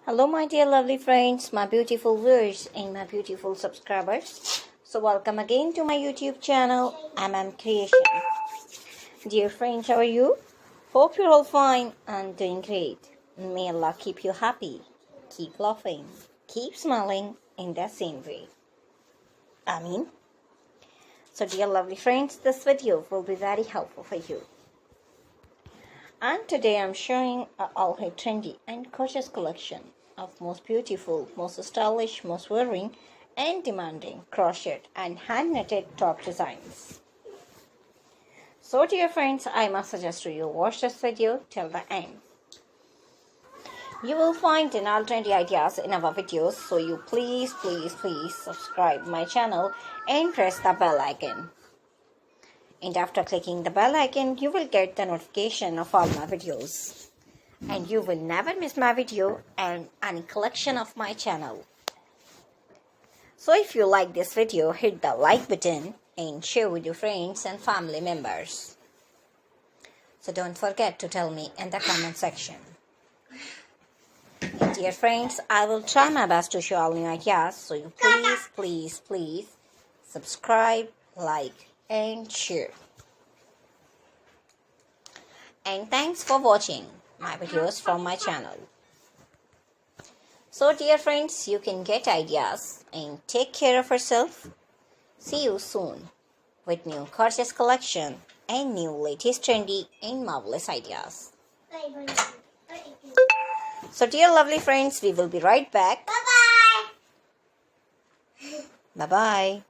Hello my dear lovely friends, my beautiful viewers and my beautiful subscribers. So welcome again to my YouTube channel, Creation. Dear friends, how are you? Hope you're all fine and doing great. May Allah keep you happy, keep laughing, keep smiling in the same way. Ameen. So dear lovely friends, this video will be very helpful for you. And today I'm showing a all trendy and gorgeous collection of most beautiful, most stylish, most wearing and demanding crochet and hand knitted top designs. So dear friends, I must suggest to you watch this video till the end. You will find all trendy ideas in our videos, so you please subscribe my channel and press the bell icon. And after clicking the bell icon, you will get the notification of all my videos. And you will never miss my video and any collection of my channel. So if you like this video, hit the like button and share with your friends and family members. So don't forget to tell me in the comment section. And dear friends, I will try my best to show all new ideas. So you please subscribe, like and share. And thanks for watching my videos from my channel. So dear friends, you can get ideas and take care of yourself. See you soon with new gorgeous collection and new latest trendy and marvelous ideas. So dear lovely friends, we will be right back. Bye-bye. Bye-bye.